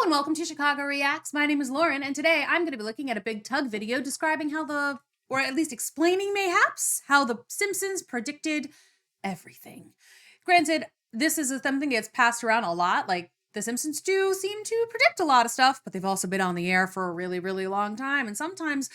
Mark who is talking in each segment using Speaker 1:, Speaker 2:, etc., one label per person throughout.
Speaker 1: and welcome to Chicago Reacts. My name is Lauren, and today I'm going to be looking at a big Tugg video describing how or at least explaining mayhaps, how the Simpsons predicted everything. Granted, this is something that gets passed around a lot. Like, the Simpsons do seem to predict a lot of stuff, but they've also been on the air for a really, really long time, and sometimes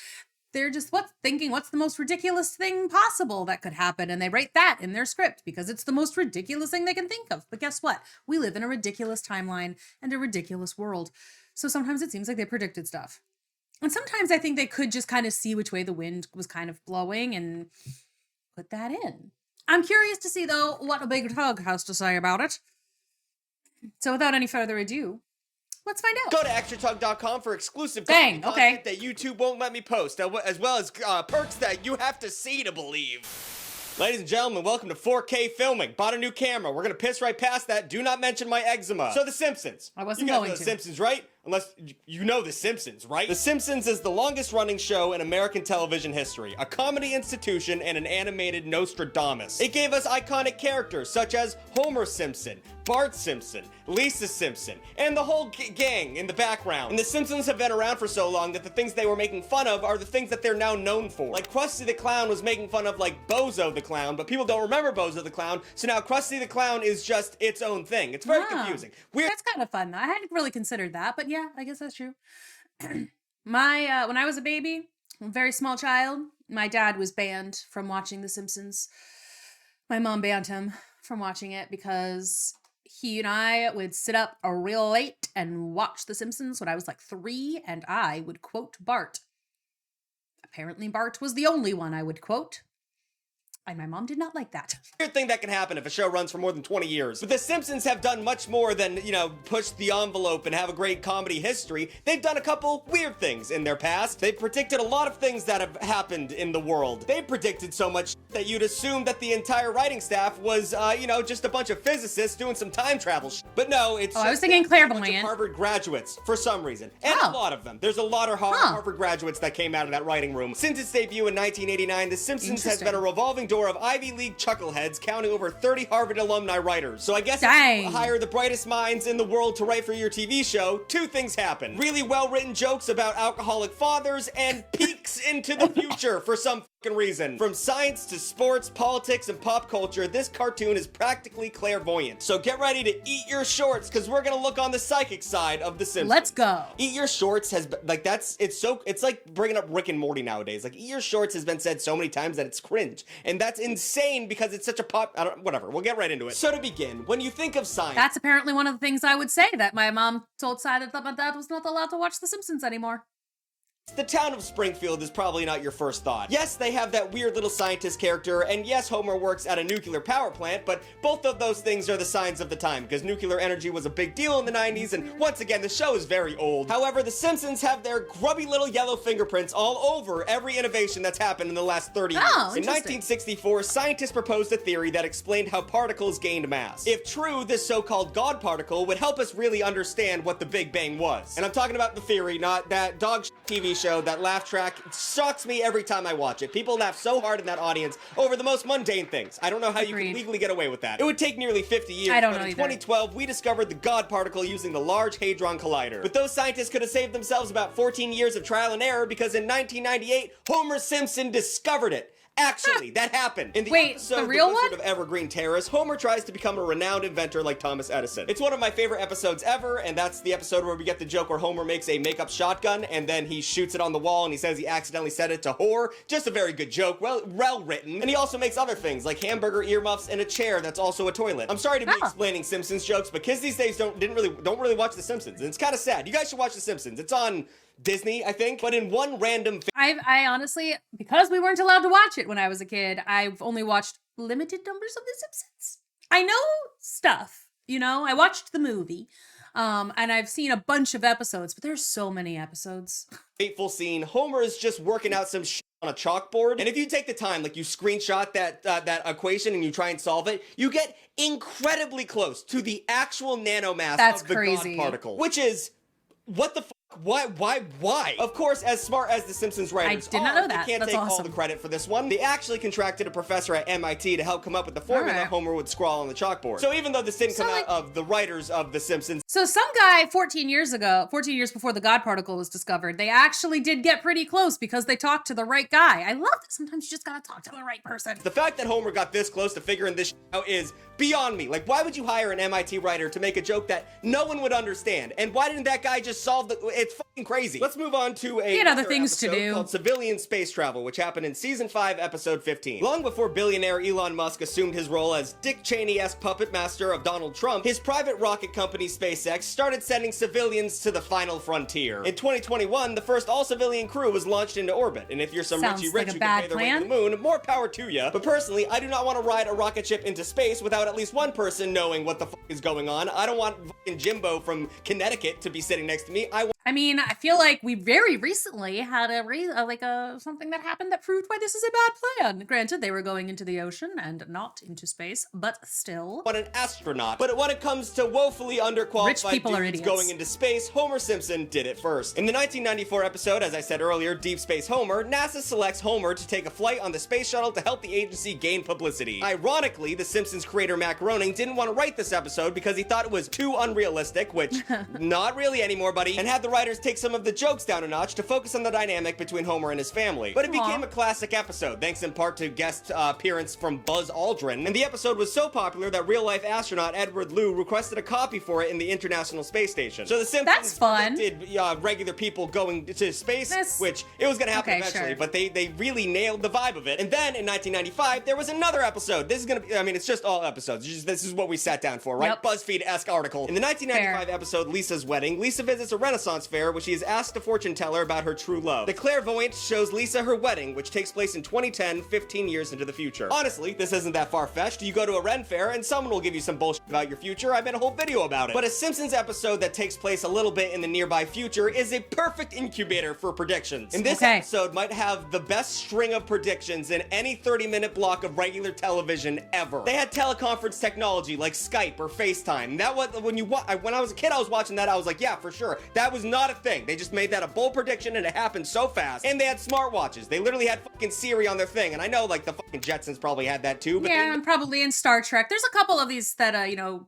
Speaker 1: they're just thinking what's the most ridiculous thing possible that could happen, and they write that in their script because it's the most ridiculous thing they can think of. But guess what? We live in a ridiculous timeline and a ridiculous world. So sometimes it seems like they predicted stuff. And sometimes I think they could just kind of see which way the wind was kind of blowing and put that in. I'm curious to see, though, what a big Tugg has to say about it. So without any further ado, let's find out.
Speaker 2: Go to extratugg.com for exclusive
Speaker 1: content
Speaker 2: that YouTube won't let me post, as well as perks that you have to see to believe. Ladies and gentlemen, welcome to 4K filming. Bought a new camera. We're gonna piss right past that. Do not mention my eczema. So The Simpsons.
Speaker 1: I wasn't
Speaker 2: you guys
Speaker 1: going
Speaker 2: know
Speaker 1: to.
Speaker 2: The Simpsons, right? Unless you know The Simpsons, right? The Simpsons is the longest running show in American television history, a comedy institution and an animated Nostradamus. It gave us iconic characters such as Homer Simpson, Bart Simpson, Lisa Simpson, and the whole gang in the background. And The Simpsons have been around for so long that the things they were making fun of are the things that they're now known for. Like Krusty the Clown was making fun of like Bozo the Clown, but people don't remember Bozo the Clown, so now Krusty the Clown is just its own thing. It's very confusing.
Speaker 1: That's kind of fun, though. I hadn't really considered that, but yeah, I guess that's true. When I was a baby, a very small child, my dad was banned from watching The Simpsons. My mom banned him from watching it because he and I would sit up real late and watch The Simpsons when I was like 3, and I would quote Bart. Apparently Bart was the only one I would quote. And my mom did not like that.
Speaker 2: Weird thing that can happen if a show runs for more than 20 years. But The Simpsons have done much more than, push the envelope and have a great comedy history. They've done a couple weird things in their past. They've predicted a lot of things that have happened in the world. They predicted so much that you'd assume that the entire writing staff was, just a bunch of physicists doing some time travel But no, it's
Speaker 1: I was thinking clairvoyant.
Speaker 2: A bunch of Harvard graduates, for some reason. And a lot of them. There's a lot of Harvard graduates that came out of that writing room. Since its debut in 1989, The Simpsons has been a revolving door of Ivy League chuckleheads, counting over 30 Harvard alumni writers. So I guess if you hire the brightest minds in the world to write for your TV show, two things happen. Really well-written jokes about alcoholic fathers and peeks into the future for some fucking reason. From science to sports, politics, and pop culture, this cartoon is practically clairvoyant. So get ready to eat your shorts, because we're gonna look on the psychic side of The Simpsons.
Speaker 1: Let's go.
Speaker 2: Eat your shorts it's like bringing up Rick and Morty nowadays. Like, eat your shorts has been said so many times that it's cringe. And that's insane because it's such a whatever. We'll get right into it. So to begin, when you think of science...
Speaker 1: That's apparently one of the things I would say, that my mom decided that my dad was not allowed to watch The Simpsons anymore.
Speaker 2: The town of Springfield is probably not your first thought. Yes, they have that weird little scientist character, and yes, Homer works at a nuclear power plant, but both of those things are the signs of the time, because nuclear energy was a big deal in the 90s, and once again, the show is very old. However, the Simpsons have their grubby little yellow fingerprints all over every innovation that's happened in the last 30 years. In 1964, scientists proposed a theory that explained how particles gained mass. If true, this so-called God particle would help us really understand what the Big Bang was. And I'm talking about the theory, not that dog TV show, that laugh track. It shocks me every time I watch it. People laugh so hard in that audience over the most mundane things. I don't know how you can legally get away with that. It would take nearly 50 years, but in 2012, we discovered the God particle using the Large Hadron Collider. But those scientists could have saved themselves about 14 years of trial and error, because in 1998, Homer Simpson discovered it. Actually, that happened. In the episode, The Wizard of Evergreen Terrace, Homer tries to become a renowned inventor like Thomas Edison. It's one of my favorite episodes ever, and that's the episode where we get the joke where Homer makes a makeup shotgun, and then he shoots it on the wall, and he says he accidentally set it to whore. Just a very good joke, well written. And he also makes other things, like hamburger earmuffs and a chair that's also a toilet. I'm sorry to be explaining Simpsons jokes, but kids these days don't really watch The Simpsons, and it's kind of sad. You guys should watch The Simpsons. It's on Disney, I think, but in one random...
Speaker 1: I honestly, because we weren't allowed to watch it when I was a kid, I've only watched limited numbers of The Simpsons. I know stuff, I watched the movie, and I've seen a bunch of episodes, but there's so many episodes.
Speaker 2: Fateful scene, Homer is just working out some shit on a chalkboard, and if you take the time, like you screenshot that equation and you try and solve it, you get incredibly close to the actual nanomass of the God particle, which is, what the Why? Of course, as smart as the Simpsons writers
Speaker 1: did not know that.
Speaker 2: they can't
Speaker 1: That's
Speaker 2: take all
Speaker 1: awesome.
Speaker 2: the credit for this one. They actually contracted a professor at MIT to help come up with the formula
Speaker 1: Alright.
Speaker 2: Homer would scrawl on the chalkboard. So even though this didn't come out of the writers of The Simpsons,
Speaker 1: So some guy 14 years before the God particle was discovered, they actually did get pretty close because they talked to the right guy. I love that sometimes you just gotta talk to the right person.
Speaker 2: the fact that Homer got this close to figuring this out is beyond me. Like, why would you hire an MIT writer to make a joke that no one would understand? And why didn't that guy just solve the... It's fucking crazy. Let's move on to
Speaker 1: He had other things to do.
Speaker 2: Called Civilian Space Travel, which happened in Season 5, Episode 15. Long before billionaire Elon Musk assumed his role as Dick Cheney-esque puppet master of Donald Trump, his private rocket company SpaceX started sending civilians to the final frontier. In 2021, the first all-civilian crew was launched into orbit, and if you're some
Speaker 1: Sounds
Speaker 2: Richie
Speaker 1: like
Speaker 2: Rich
Speaker 1: a
Speaker 2: who
Speaker 1: bad
Speaker 2: can pay their way to the moon, more power to you. But personally, I do not want to ride a rocket ship into space without at least one person knowing what the fuck is going on. I don't want fucking Jimbo from Connecticut to be sitting next to me.
Speaker 1: I mean, I feel like we very recently had something that happened that proved why this is a bad plan. Granted, they were going into the ocean and not into space, but still.
Speaker 2: Want an astronaut. But when it comes to woefully underqualified
Speaker 1: Rich people are
Speaker 2: dudes
Speaker 1: idiots.
Speaker 2: going into space, Homer Simpson did it first. In the 1994 episode, as I said earlier, Deep Space Homer, NASA selects Homer to take a flight on the space shuttle to help the agency gain publicity. Ironically, The Simpsons creator Matt Groening didn't want to write this episode because he thought it was too unrealistic, which not really anymore, buddy, and had the writers take some of the jokes down a notch to focus on the dynamic between Homer and his family. But it became a classic episode, thanks in part to guest appearance from Buzz Aldrin, and the episode was so popular that real-life astronaut Edward Liu requested a copy for it in the International Space Station. So The Simpsons predicted regular people going to space, which it was gonna happen eventually, but they really nailed the vibe of it. And then in 1995, there was another episode. This is gonna be, I mean, it's just all episodes. This is what we sat down for, right? BuzzFeed-esque article. In the 1995 episode Lisa's Wedding, Lisa visits a Renaissance fair where she is asked a fortune teller about her true love. The clairvoyant shows Lisa her wedding, which takes place in 2010, 15 years into the future. Honestly, this isn't that far-fetched. You go to a Ren fair and someone will give you some bullshit about your future. I made a whole video about it. But a Simpsons episode that takes place a little bit in the nearby future is a perfect incubator for predictions. And this episode might have the best string of predictions in any 30-minute block of regular television ever. They had teleconference technology like Skype or FaceTime. That was when I was a kid, I was watching that. I was like, yeah, for sure. That was not a thing. They just made that a bold prediction and it happened so fast. And they had smartwatches. They literally had fucking Siri on their thing. And I know like the fucking Jetsons probably had that too. But
Speaker 1: yeah, and probably in Star Trek. There's a couple of these that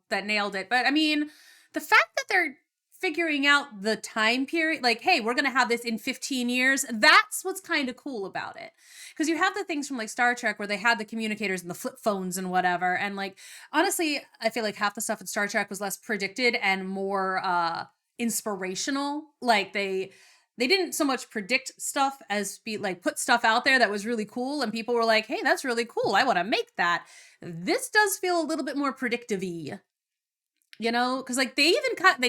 Speaker 1: that nailed it. But I mean, the fact that they're figuring out the time period, like, hey, we're gonna have this in 15 years, that's what's kind of cool about it. Because you have the things from like Star Trek where they had the communicators and the flip phones and whatever, and like honestly I feel like half the stuff in Star Trek was less predicted and more inspirational. Like they didn't so much predict stuff as be like put stuff out there that was really cool and people were like, hey, that's really cool, I want to make that. This does feel a little bit more predictive-y, you know, because like they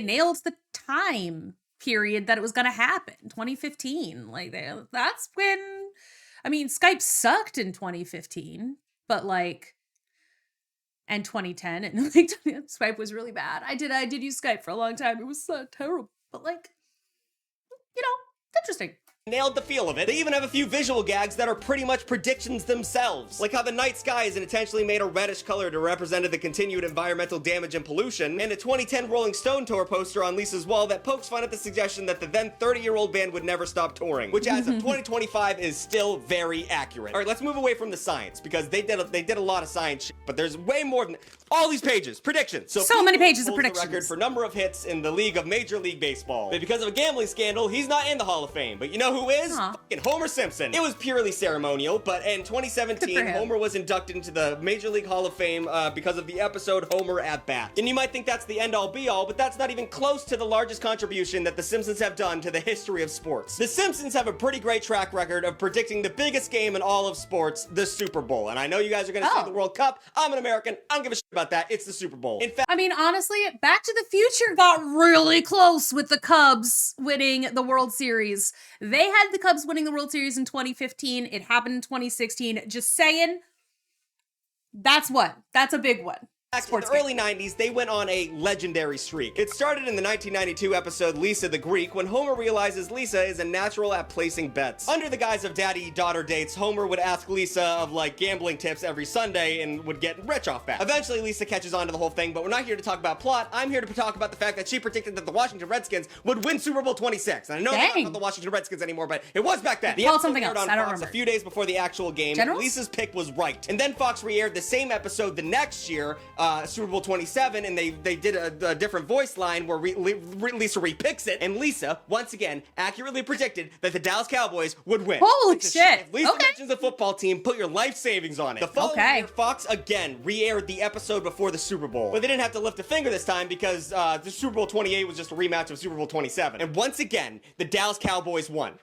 Speaker 1: nailed the time period that it was going to happen, 2015. Like that's when, I mean, Skype sucked in 2015, but like, and 2010, and like Skype was really bad. I did use Skype for a long time. It was so terrible, but like, you know, interesting.
Speaker 2: Nailed the feel of it. They even have a few visual gags that are pretty much predictions themselves. Like how the night sky is intentionally made a reddish color to represent the continued environmental damage and pollution, and a 2010 Rolling Stone tour poster on Lisa's wall that pokes fun at the suggestion that the then 30-year-old band would never stop touring, which as of 2025 is still very accurate. All right, let's move away from the science, because they did a lot of science shit, but there's way more than all these pages. Predictions. So
Speaker 1: many pages of predictions.
Speaker 2: The record for number of hits in the league of Major League Baseball. But because of a gambling scandal, he's not in the Hall of Fame. But you know who is? Fucking Homer Simpson. It was purely ceremonial, but in 2017, Homer was inducted into the Major League Hall of Fame because of the episode Homer at Bat. And you might think that's the end-all be-all, but that's not even close to the largest contribution that the Simpsons have done to the history of sports. The Simpsons have a pretty great track record of predicting the biggest game in all of sports, the Super Bowl. And I know you guys are gonna say the World Cup. I'm an American. I don't give a shit about that. It's the Super Bowl. In fact,
Speaker 1: I mean, honestly, Back to the Future got really close with the Cubs winning the World Series. They had the Cubs winning the World Series in 2015. It happened in 2016. Just saying, that's a big one.
Speaker 2: In the early 90s, they went on a legendary streak. It started in the 1992 episode Lisa the Greek, when Homer realizes Lisa is a natural at placing bets. Under the guise of daddy-daughter dates, Homer would ask Lisa of, like, gambling tips every Sunday and would get rich off that. Eventually, Lisa catches on to the whole thing, but we're not here to talk about plot. I'm here to talk about the fact that she predicted that the Washington Redskins would win Super Bowl 26. And I know they're not the Washington Redskins anymore, but it was back then. The
Speaker 1: episode something else.
Speaker 2: On
Speaker 1: I don't
Speaker 2: Fox
Speaker 1: remember.
Speaker 2: A few days before the actual game, Lisa's pick was right. And then Fox re-aired the same episode the next year, Super Bowl 27, and they did a different voice line where Lisa repicks it, and Lisa, once again, accurately predicted that the Dallas Cowboys would win.
Speaker 1: Holy shit.
Speaker 2: If Lisa mentions the football team, put your life savings on it. The following year, Fox again re-aired the episode before the Super Bowl. But they didn't have to lift a finger this time because the Super Bowl 28 was just a rematch of Super Bowl 27. And once again, the Dallas Cowboys won.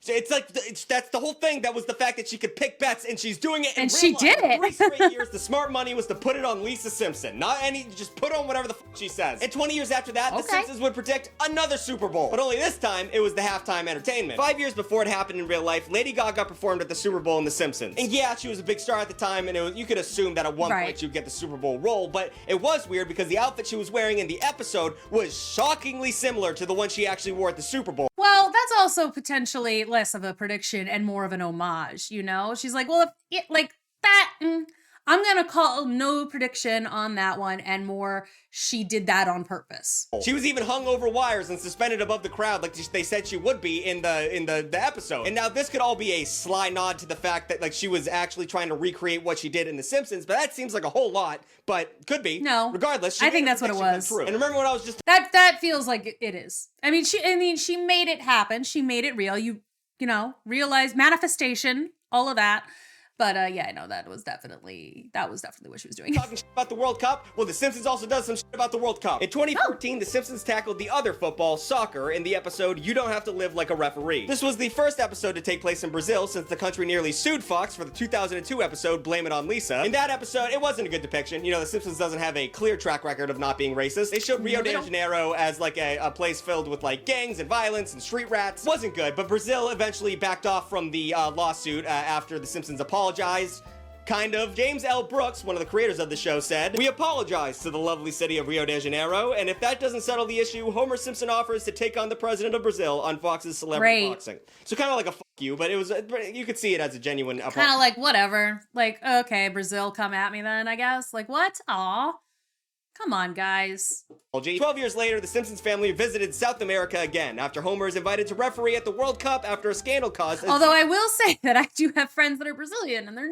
Speaker 2: It's like, that's the whole thing. That was the fact that she could pick bets, and she's doing it in
Speaker 1: and she did it.
Speaker 2: 3 straight years, the smart money was to put it on Lisa Simpson. Not any, just put on whatever the she says. And 20 years after that, the Simpsons would predict another Super Bowl. But only this time, it was the halftime entertainment. 5 years before it happened in real life, Lady Gaga performed at the Super Bowl in The Simpsons. And yeah, she was a big star at the time, and you could assume that at one point she would get the Super Bowl role, but it was weird because the outfit she was wearing in the episode was shockingly similar to the one she actually wore at the Super Bowl.
Speaker 1: Well, that's also potentially less of a prediction and more of an homage, you know? She's like, well, if it, like that, I'm gonna call no prediction on that one, and more, she did that on purpose.
Speaker 2: She was even hung over wires and suspended above the crowd like they said she would be in the episode. And now this could all be a sly nod to the fact that, like, she was actually trying to recreate what she did in The Simpsons, but that seems like a whole lot, but could be.
Speaker 1: No.
Speaker 2: Regardless,
Speaker 1: I think that's what it was.
Speaker 2: And remember when I was just...
Speaker 1: That feels like it is. I mean, she made it happen. She made it real. You know, realize manifestation, all of that. But yeah, I know that was definitely what she was doing.
Speaker 2: Talking shit about the World Cup? Well, The Simpsons also does some shit about the World Cup. In 2014, The Simpsons tackled the other football, soccer, in the episode You Don't Have to Live Like a Referee. This was the first episode to take place in Brazil since the country nearly sued Fox for the 2002 episode Blame It on Lisa. In that episode, it wasn't a good depiction. You know, The Simpsons doesn't have a clear track record of not being racist. They showed Rio de Janeiro as like a place filled with like gangs and violence and street rats. Wasn't good, but Brazil eventually backed off from the lawsuit after The Simpsons apologized. Kind of. James L. Brooks, one of the creators of the show, said, "We apologize to the lovely city of Rio de Janeiro, and if that doesn't settle the issue, Homer Simpson offers to take on the president of Brazil on Fox's Celebrity Boxing." So kind of like a fuck you, but it was, you could see it as a genuine apology.
Speaker 1: Kind of like, whatever. Like, okay, Brazil, come at me then, I guess. Like, what? Aw. Come on, guys.
Speaker 2: 12 years later, the Simpsons family visited South America again after Homer is invited to referee at the World Cup after a scandal caused...
Speaker 1: Although I will say that I do have friends that are Brazilian, and they're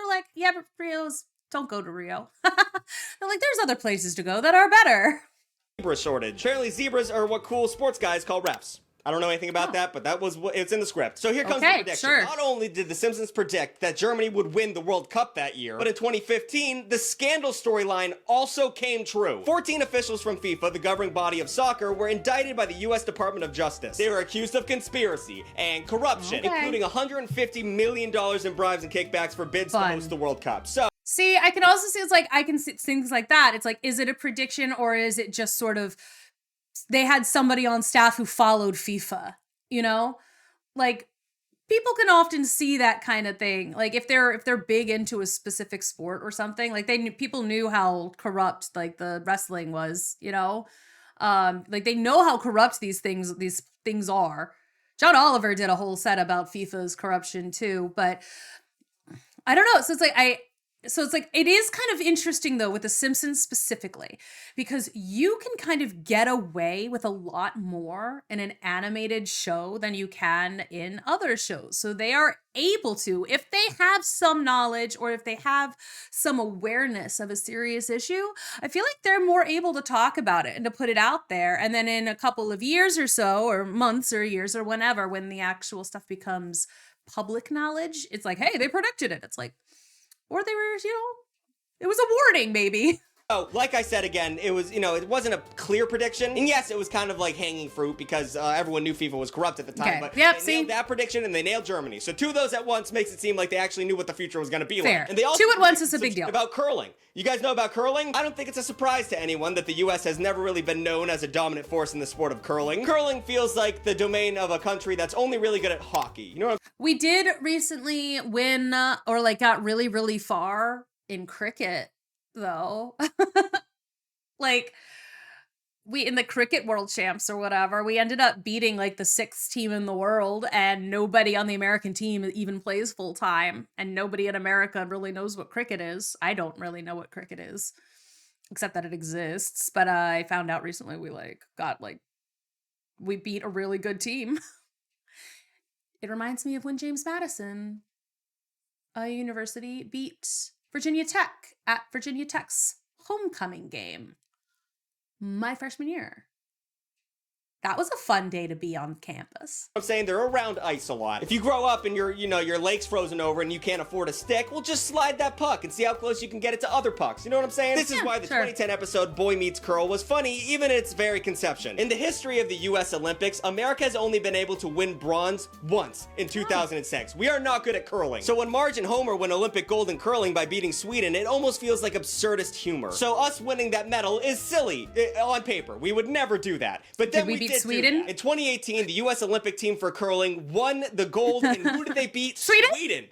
Speaker 1: like, yeah, but Rio's, don't go to Rio. They're like, there's other places to go that are better.
Speaker 2: Zebra shortage. Apparently zebras are what cool sports guys call refs. I don't know anything about that, but that was it's in the script. So here comes the prediction.
Speaker 1: Sure.
Speaker 2: Not only did The Simpsons predict that Germany would win the World Cup that year, but in 2015, the scandal storyline also came true. 14 officials from FIFA, the governing body of soccer, were indicted by the U.S. Department of Justice. They were accused of conspiracy and corruption, including $150 million in bribes and kickbacks for bids to host the World Cup. So,
Speaker 1: see, I can also see, it's like, I can see things like that. It's like, is it a prediction, or is it just sort of, they had somebody on staff who followed FIFA, you know? Like, people can often see that kind of thing. Like, if they're big into a specific sport or something, like people knew how corrupt, like, the wrestling was, you know? Like, they know how corrupt these things are. John Oliver did a whole set about FIFA's corruption too, but I don't know. So it's like, it is kind of interesting though with The Simpsons specifically, because you can kind of get away with a lot more in an animated show than you can in other shows. So they are able to, if they have some knowledge or if they have some awareness of a serious issue, I feel like they're more able to talk about it and to put it out there. And then in a couple of years or so, or months or years or whenever, when the actual stuff becomes public knowledge, it's like, hey, they predicted it. It's like, or they were, you know, it was a warning, maybe.
Speaker 2: Oh, like I said again, it was, you know, it wasn't a clear prediction. And yes, it was kind of like hanging fruit because everyone knew FIFA was corrupt at the time. But they nailed that prediction and they nailed Germany. So two of those at once makes it seem like they actually knew what the future was going to be like. And they also
Speaker 1: two at once is a big deal.
Speaker 2: About curling. You guys know about curling? I don't think it's a surprise to anyone that the U.S. has never really been known as a dominant force in the sport of curling. Curling feels like the domain of a country that's only really good at hockey. You know what
Speaker 1: We did recently win, or like got really, really far in cricket. though. Like, we in the cricket world champs or whatever, we ended up beating like the 6th team in the world, and nobody on the American team even plays full time, and nobody in America really knows what cricket is. I don't really know what cricket is, except that it exists. But I found out recently we beat a really good team. It reminds me of when James Madison University beat Virginia Tech at Virginia Tech's homecoming game my freshman year. That was a fun day to be on campus.
Speaker 2: I'm saying they're around ice a lot. If you grow up and your lake's frozen over and you can't afford a stick, well, just slide that puck and see how close you can get it to other pucks. You know what I'm saying? This is why the 2010 episode Boy Meets Curl was funny, even in its very conception. In the history of the US Olympics, America has only been able to win bronze once in 2006. We are not good at curling. So when Marge and Homer win Olympic gold in curling by beating Sweden, it almost feels like absurdist humor. So us winning that medal is silly on paper. We would never do that. But then we beat
Speaker 1: Sweden?
Speaker 2: In 2018, the U.S. Olympic team for curling won the gold, and who did they beat?
Speaker 1: Sweden?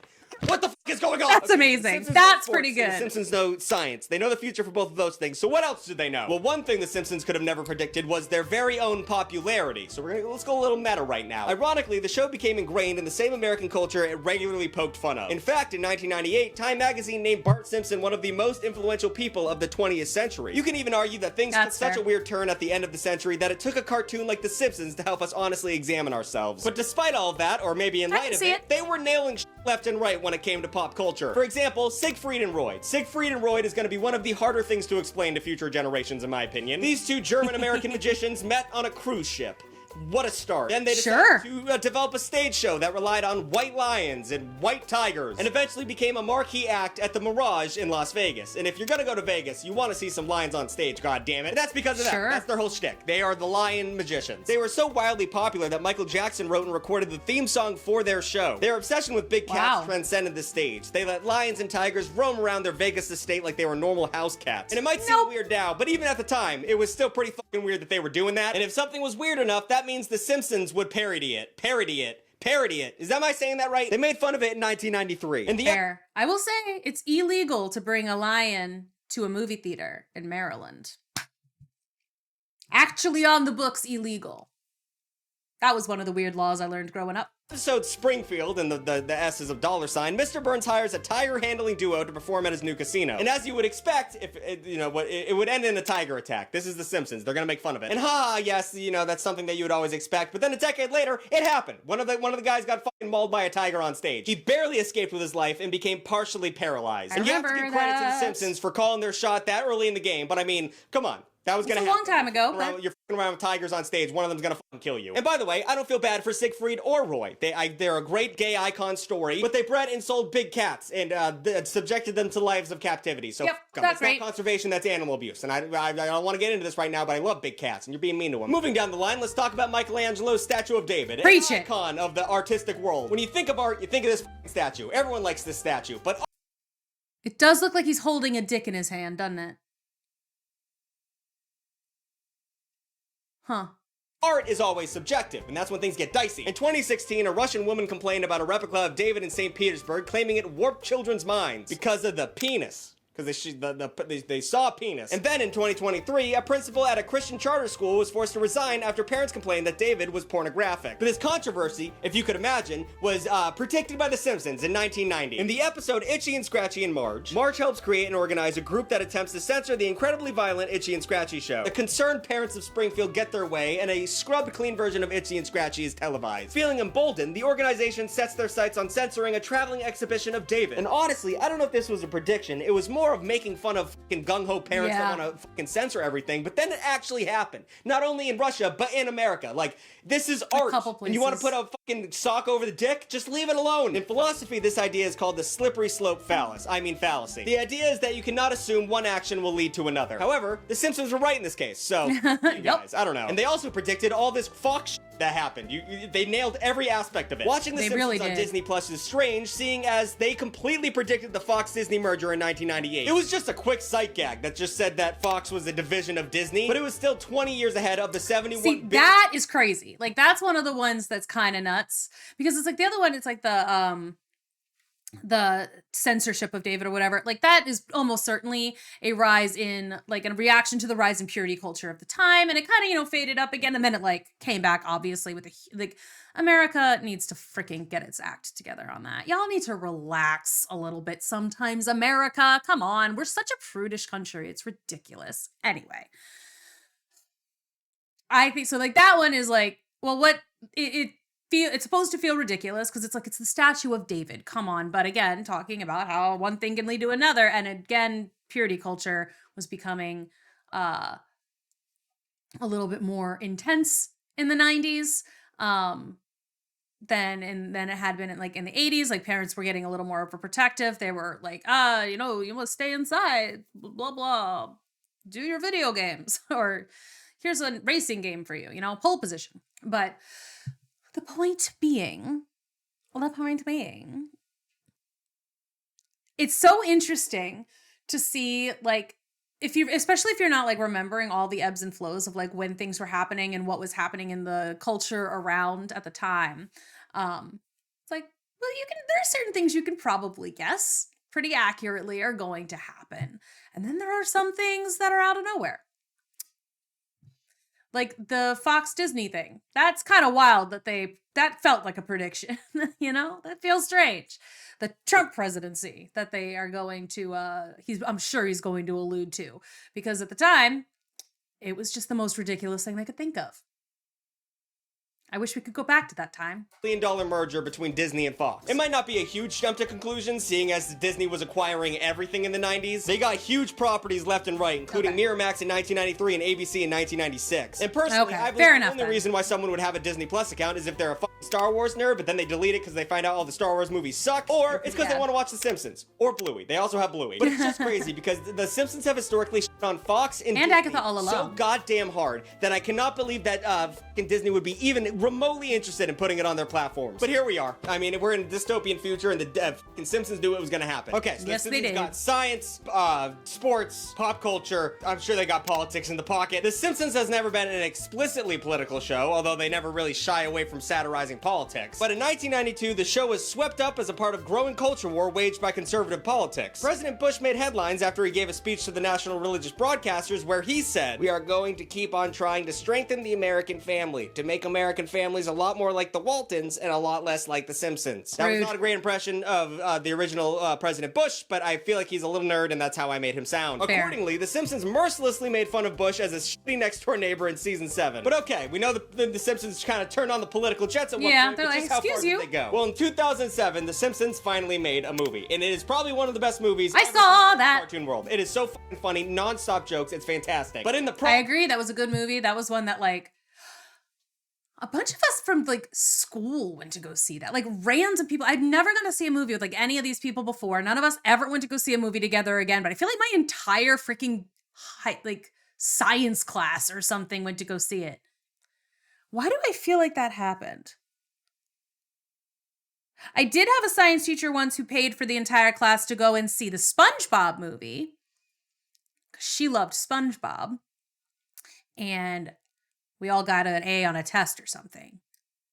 Speaker 2: What the fuck is going on?
Speaker 1: That's amazing. That's pretty good.
Speaker 2: The Simpsons know science. They know the future for both of those things. So what else do they know? Well, one thing the Simpsons could have never predicted was their very own popularity. So let's go a little meta right now. Ironically, the show became ingrained in the same American culture it regularly poked fun of. In fact, in 1998, Time magazine named Bart Simpson one of the most influential people of the 20th century. You can even argue that things took such a weird turn at the end of the century that it took a cartoon like The Simpsons to help us honestly examine ourselves. But despite all of that, or maybe in light of it, they were nailing shit left and right when it came to pop culture. For example, Siegfried and Roy. Siegfried and Roy is going to be one of the harder things to explain to future generations, in my opinion. These two German-American magicians met on a cruise ship. What a start. Then they decided to develop a stage show that relied on white lions and white tigers, and eventually became a marquee act at the Mirage in Las Vegas. And if you're gonna go to Vegas, you want to see some lions on stage, god damn it. And that's because of that. That's their whole shtick. They are the lion magicians. They were so wildly popular that Michael Jackson wrote and recorded the theme song for their show. Their obsession with big cats transcended the stage. They let lions and tigers roam around their Vegas estate like they were normal house cats. And it might seem weird now, but even at the time, it was still pretty fucking weird that they were doing that. And if something was weird enough, that means The Simpsons would parody it. Parody it. Am I saying that right? They made fun of it in 1993. And
Speaker 1: Fair. I will say it's illegal to bring a lion to a movie theater in Maryland. Actually on the books, illegal. That was one of the weird laws I learned growing up.
Speaker 2: Episode Springfield, and the S is of $, Mr. Burns hires a tiger-handling duo to perform at his new casino. And as you would expect, if it would end in a tiger attack. This is The Simpsons. They're gonna make fun of it. And yes, that's something that you would always expect. But then a decade later, it happened. One of the guys got fucking mauled by a tiger on stage. He barely escaped with his life and became partially paralyzed. And you have to give credit to The Simpsons for calling their shot that early in the game. But I mean, come on. That was gonna happen.
Speaker 1: A long time ago.
Speaker 2: You're fucking around with tigers on stage. One of them's gonna fucking kill you. And by the way, I don't feel bad for Siegfried or Roy. They're a great gay icon story, but they bred and sold big cats and subjected them to lives of captivity. So that's not conservation, that's animal abuse. And I don't want to get into this right now, but I love big cats, and you're being mean to them. Moving down the line, let's talk about Michelangelo's statue of David.
Speaker 1: Preach
Speaker 2: an icon of the artistic world. When you think of art, you think of this statue. Everyone likes this statue, but
Speaker 1: it does look like he's holding a dick in his hand, doesn't it? Huh.
Speaker 2: Art is always subjective, and that's when things get dicey. In 2016, a Russian woman complained about a replica of David in St. Petersburg, claiming it warped children's minds because of the penis. Because they saw a penis. And then in 2023, a principal at a Christian charter school was forced to resign after parents complained that David was pornographic. But this controversy, if you could imagine, was predicted by The Simpsons in 1990. In the episode Itchy and Scratchy and Marge helps create and organize a group that attempts to censor the incredibly violent Itchy and Scratchy show. The concerned parents of Springfield get their way, and a scrubbed clean version of Itchy and Scratchy is televised. Feeling emboldened, the organization sets their sights on censoring a traveling exhibition of David. And honestly, I don't know if this was a prediction. It was more of making fun of fucking gung-ho parents that want to fucking censor everything, but then it actually happened. Not only in Russia, but in America. Like, this is art, and you want to put a fucking sock over the dick? Just leave it alone. In philosophy, this idea is called the slippery slope fallacy. The idea is that you cannot assume one action will lead to another. However, The Simpsons were right in this case, so you guys, I don't know. And they also predicted all this Fox shit that happened. They nailed every aspect of it. Watching The Simpsons on Disney Plus is strange, seeing as they completely predicted the Fox-Disney merger in 1998. It was just a quick sight gag that just said that Fox was a division of Disney, but it was still 20 years ahead of the 71
Speaker 1: See, that is crazy. Like, that's one of the ones that's kind of nuts, because it's like the other one, it's like the the censorship of David or whatever, like that is almost certainly a rise in like a reaction to the rise in purity culture of the time. And it kind of, faded up again. And then it like came back obviously with like America needs to freaking get its act together on that. Y'all need to relax a little bit sometimes. America, come on. We're such a prudish country. It's ridiculous. Anyway, I think so. Like that one is like, well, what it's supposed to feel ridiculous because it's like it's the statue of David. Come on. But again, talking about how one thing can lead to another. And again, purity culture was becoming a little bit more intense in the 90s than it had been in the 80s. Like parents were getting a little more overprotective. They were like, you must stay inside, blah, blah, do your video games, or here's a racing game for you, pole position. But the point being, it's so interesting to see, like, especially if you're not like remembering all the ebbs and flows of like when things were happening and what was happening in the culture around at the time. It's like, well, there are certain things you can probably guess pretty accurately are going to happen. And then there are some things that are out of nowhere. Like the Fox Disney thing. That's kind of wild that felt like a prediction, that feels strange. The Trump presidency that they are going to, I'm sure he's going to allude to, because at the time it was just the most ridiculous thing they could think of. I wish we could go back to that time.
Speaker 2: $1 billion merger between Disney and Fox. It might not be a huge jump to conclusions, seeing as Disney was acquiring everything in the 90s. They got huge properties left and right, including Miramax in 1993 and ABC in 1996. And personally, I believe the only reason why someone would have a Disney Plus account is if they're a Star Wars nerd, but then they delete it because they find out all the Star Wars movies suck, or it's because they want to watch The Simpsons, or Bluey. They also have Bluey. But it's just crazy because The Simpsons have historically shit on Fox and Disney
Speaker 1: Agatha all along
Speaker 2: so goddamn hard that I cannot believe that Disney would be even remotely interested in putting it on their platforms. But here we are. I mean, we're in a dystopian future, and the Simpsons knew it was going to happen. Okay, so
Speaker 1: yes,
Speaker 2: the Simpsons got science, sports, pop culture. I'm sure they got politics in the pocket. The Simpsons has never been an explicitly political show, although they never really shy away from satirizing politics. But in 1992, the show was swept up as a part of growing culture war waged by conservative politics. President Bush made headlines after he gave a speech to the national religious broadcasters where he said, "We are going to keep on trying to strengthen the American family, to make American families a lot more like the Waltons and a lot less like the Simpsons." That was not a great impression of the original President Bush, but I feel like he's a little nerd, and that's how I made him sound. Fair. Accordingly, the Simpsons mercilessly made fun of Bush as a shitty next-door neighbor in season 7. But okay, we know the Simpsons kind of turned on the political jets at one point, but just how far did they go? Well, in 2007, the Simpsons finally made a movie, and it is probably one of the best movies
Speaker 1: I saw that
Speaker 2: in the cartoon world. It is so fucking funny, non-stop jokes, it's fantastic. But in the
Speaker 1: I agree, that was a good movie. That was one that like a bunch of us from like school went to go see that. Like random people. I'd never gone to see a movie with like any of these people before. None of us ever went to go see a movie together again. But I feel like my entire freaking science class or something went to go see it. Why do I feel like that happened? I did have a science teacher once who paid for the entire class to go and see the SpongeBob movie. She loved SpongeBob. And we all got an A on a test or something.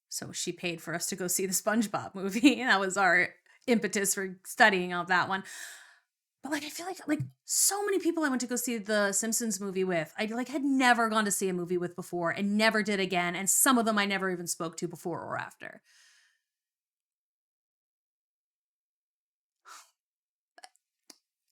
Speaker 1: So she paid for us to go see the SpongeBob movie. And that was our impetus for studying of that one. But like, I feel like so many people I went to go see the Simpsons movie with, I had never gone to see a movie with before and never did again. And some of them I never even spoke to before or after.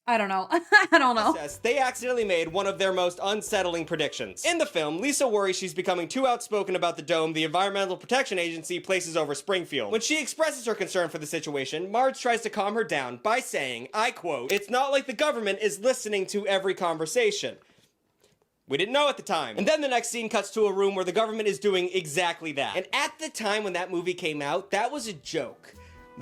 Speaker 1: I don't know. I don't know.
Speaker 2: They accidentally made one of their most unsettling predictions. In the film, Lisa worries she's becoming too outspoken about the dome the Environmental Protection Agency places over Springfield. When she expresses her concern for the situation, Marge tries to calm her down by saying, I quote, "It's not like the government is listening to every conversation." We didn't know at the time. And then the next scene cuts to a room where the government is doing exactly that. And at the time when that movie came out, that was a joke.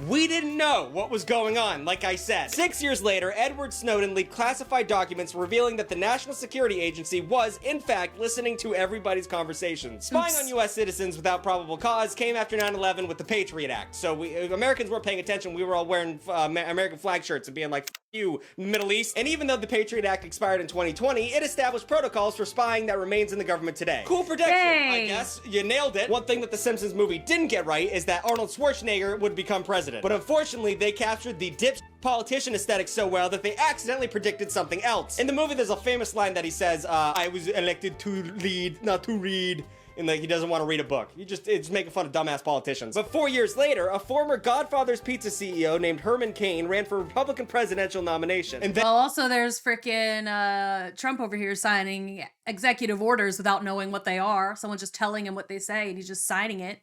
Speaker 2: We didn't know what was going on, like I said. 6 years later, Edward Snowden leaked classified documents revealing that the National Security Agency was, in fact, listening to everybody's conversations. Spying on U.S. citizens without probable cause came after 9/11 with the Patriot Act. So Americans weren't paying attention. We were all wearing American flag shirts and being like, you, Middle East. And even though the Patriot Act expired in 2020, it established protocols for spying that remains in the government today. Cool prediction, I guess. You nailed it. One thing that the Simpsons movie didn't get right is that Arnold Schwarzenegger would become president. But unfortunately, they captured the politician aesthetic so well that they accidentally predicted something else. In the movie, there's a famous line that he says, I was elected to lead, not to read. And he doesn't want to read a book. It's making fun of dumbass politicians. But 4 years later, a former Godfather's Pizza CEO named Herman Cain ran for Republican presidential nomination. And then
Speaker 1: also there's freaking Trump over here signing executive orders without knowing what they are. Someone just telling him what they say and he's just signing it.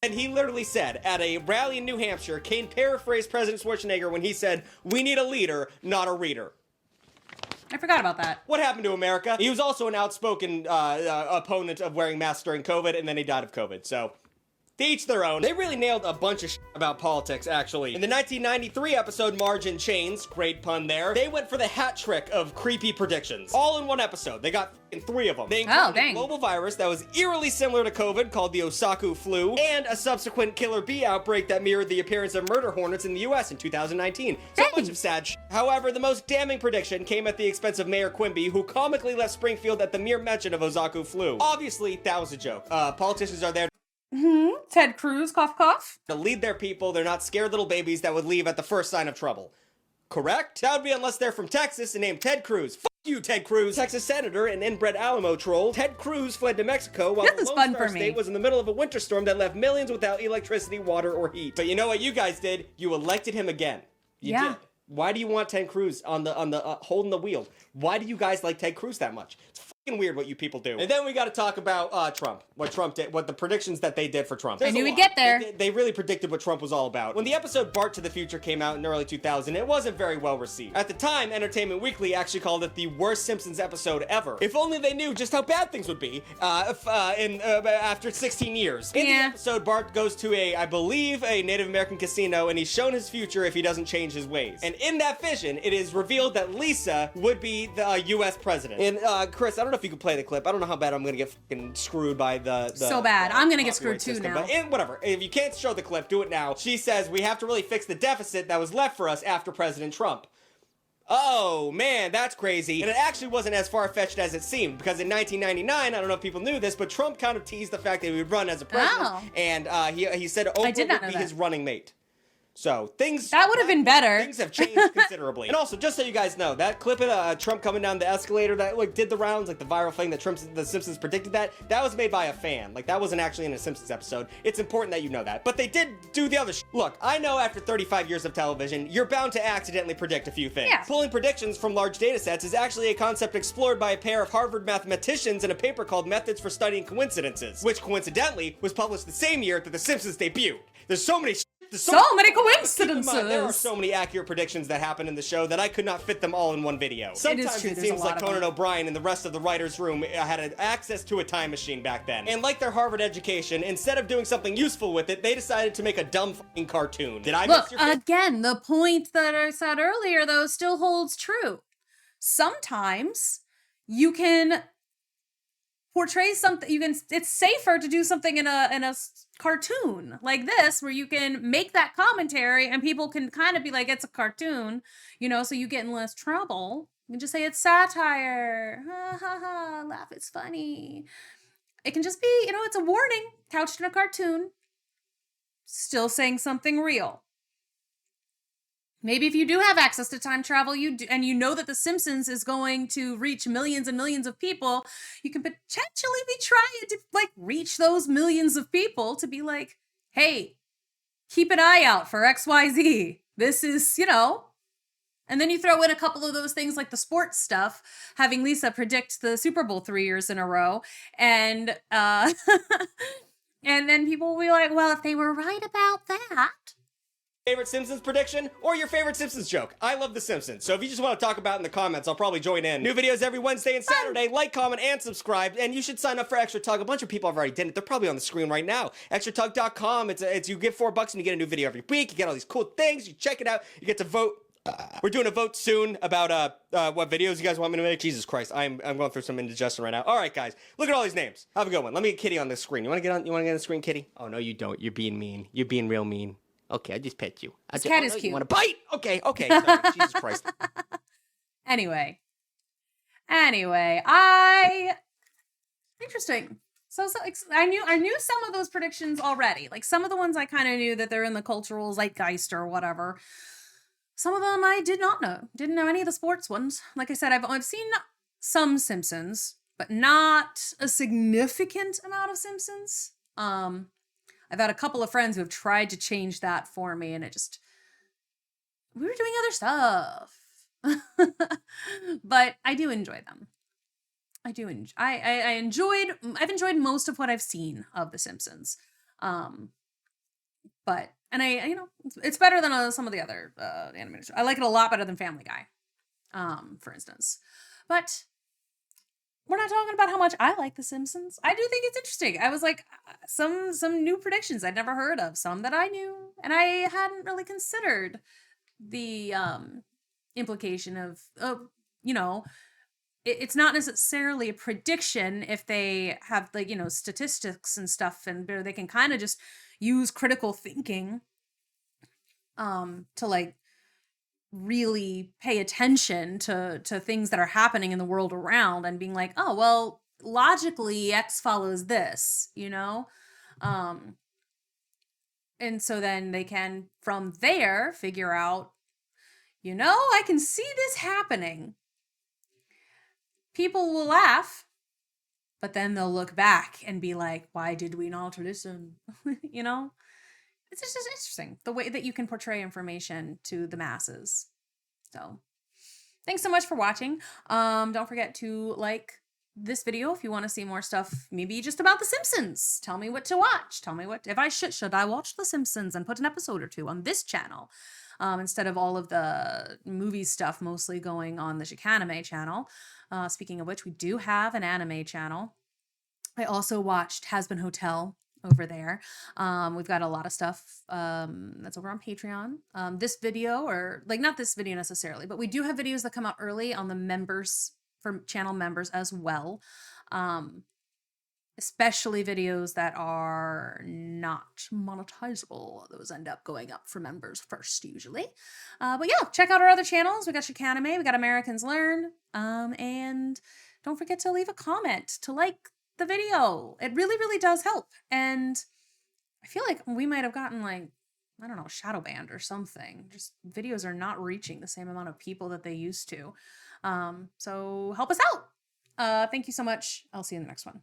Speaker 2: And he literally said, at a rally in New Hampshire, Cain paraphrased President Schwarzenegger when he said, "We need a leader, not a reader."
Speaker 1: I forgot about that.
Speaker 2: What happened to America? He was also an outspoken opponent of wearing masks during COVID, and then he died of COVID. So, to each their own. They really nailed a bunch of shit about politics, actually. In the 1993 episode Marge in Chains, great pun there, they went for the hat trick of creepy predictions. All in one episode. They got 3 of them. They included a global virus that was eerily similar to COVID called the Osaku flu, and a subsequent killer bee outbreak that mirrored the appearance of murder hornets in the US in 2019. So much of sad shit. However, the most damning prediction came at the expense of Mayor Quimby, who comically left Springfield at the mere mention of Osaku flu. Obviously, that was a joke. Politicians are there
Speaker 1: Ted Cruz, cough, cough.
Speaker 2: to lead their people. They're not scared little babies that would leave at the first sign of trouble. Correct? That would be unless they're from Texas and named Ted Cruz. Fuck you, Ted Cruz. Texas senator and inbred Alamo troll, Ted Cruz fled to Mexico while the Lone Star State was in the middle of a winter storm that left millions without electricity, water, or heat. But you know what you guys did? You elected him again. You did. Why do you want Ted Cruz on the holding the wheel? Why do you guys like Ted Cruz that much? It's fucking weird what you people do. And then we got to talk about Trump. What Trump did, what the predictions that they did for Trump.
Speaker 1: I knew we'd get there.
Speaker 2: They really predicted what Trump was all about. When the episode Bart to the Future came out in early 2000, it wasn't very well received. At the time, Entertainment Weekly actually called it the worst Simpsons episode ever. If only they knew just how bad things would be after 16 years. In the episode, Bart goes to I believe, a Native American casino, and he's shown his future if he doesn't change his ways. And in that vision, it is revealed that Lisa would be the U.S. president. And Chris, I don't know if you can play the clip. I don't know how bad I'm gonna get fucking screwed by the
Speaker 1: so bad. I'm gonna get screwed too now.
Speaker 2: But whatever. If you can't show the clip, do it now. She says we have to really fix the deficit that was left for us after President Trump. Oh, man, that's crazy. And it actually wasn't as far-fetched as it seemed, because in 1999, I don't know if people knew this, but Trump kind of teased the fact that he would run as a president, and he said Oprah would be his running mate. So that
Speaker 1: would have been better.
Speaker 2: Things have changed considerably. And also, just so you guys know, that clip of Trump coming down the escalator that did the rounds, the viral thing that the Simpsons predicted that was made by a fan. That wasn't actually in a Simpsons episode. It's important that you know that. But they did do the other Look, I know after 35 years of television, you're bound to accidentally predict a few things. Yeah. Pulling predictions from large data sets is actually a concept explored by a pair of Harvard mathematicians in a paper called Methods for Studying Coincidences, which coincidentally was published the same year that the Simpsons debuted. There's so many
Speaker 1: coincidences.
Speaker 2: There are so many accurate predictions that happen in the show that I could not fit them all in one video. Sometimes it seems like Conan O'Brien and the rest of the writers' room had access to a time machine back then. And like their Harvard education, instead of doing something useful with it, they decided to make a dumb fucking cartoon. Did I miss your
Speaker 1: again, the point that I said earlier, though, still holds true. Sometimes you can portray something, it's safer to do something in a cartoon like this, where you can make that commentary and people can kind of be like, it's a cartoon, so you get in less trouble. You can just say it's satire. Ha ha ha, laugh, it's funny. It can just be, it's a warning couched in a cartoon, still saying something real. Maybe if you do have access to time travel, and you know that The Simpsons is going to reach millions and millions of people, you can potentially be trying to reach those millions of people to be like, hey, keep an eye out for XYZ. This is, and then you throw in a couple of those things like the sports stuff, having Lisa predict the Super Bowl 3 years in a row. And, and then people will be like, well, if they were right about that.
Speaker 2: Favorite Simpsons prediction or your favorite Simpsons joke? I love The Simpsons, so if you just want to talk about it in the comments, I'll probably join in. New videos every Wednesday and Saturday. Like, comment, and subscribe, and you should sign up for Extra Tugg. A bunch of people have already done it. They're probably on the screen right now. ExtraTugg.com. It's you get $4 and you get a new video every week. You get all these cool things. You check it out. You get to vote. We're doing a vote soon about what videos you guys want me to make. Jesus Christ, I'm going through some indigestion right now. All right, guys, look at all these names. Have a good one. Let me get Kitty on the screen. You want to get on the screen, Kitty? Oh no, you don't. You're being mean. You're being real mean. Okay, I just pet you.
Speaker 1: This cat
Speaker 2: oh,
Speaker 1: is
Speaker 2: no, you
Speaker 1: cute.
Speaker 2: want to bite? Okay, okay. Sorry. Jesus Christ.
Speaker 1: Anyway, interesting. I knew some of those predictions already. Like some of the ones I kind of knew that they're in the cultural zeitgeist or whatever. Some of them I did not know. Didn't know any of the sports ones. Like I said, I've seen some Simpsons, but not a significant amount of Simpsons. I've had a couple of friends who have tried to change that for me, and we were doing other stuff. But I do enjoy them. I've enjoyed most of what I've seen of The Simpsons. But it's better than some of the other animated shows. I like it a lot better than Family Guy, for instance. But we're not talking about how much I like The Simpsons. I do think it's interesting. I was like, some new predictions I'd never heard of, some that I knew, and I hadn't really considered the implication of it's not necessarily a prediction if they have statistics and stuff, and they can kind of just use critical thinking to like really pay attention to things that are happening in the world around and being like, oh well, logically X follows this, and so then they can from there figure out, I can see this happening. People will laugh, but then they'll look back and be like, why did we not listen? It's just interesting the way that you can portray information to the masses. So thanks so much for watching. Don't forget to like this video if you want to see more stuff, maybe just about The Simpsons. Tell me what to watch. Tell me what, if I should I watch The Simpsons and put an episode or two on this channel instead of all of the movie stuff mostly going on the Chicanime channel. Speaking of which, we do have an anime channel. I also watched Has Been Hotel over there. We've got a lot of stuff that's over on Patreon. This video, or like not this video necessarily, but we do have videos that come out early on the members, for channel members as well. Especially videos that are not monetizable. Those end up going up for members first usually. But yeah, check out our other channels. We got Chicanime, we got Americans Learn, and don't forget to leave a comment, to like the video. It really, really does help. And I feel like we might have gotten like, I don't know, shadow banned or something. Just videos are not reaching the same amount of people that they used to. So help us out. Thank you so much. I'll see you in the next one.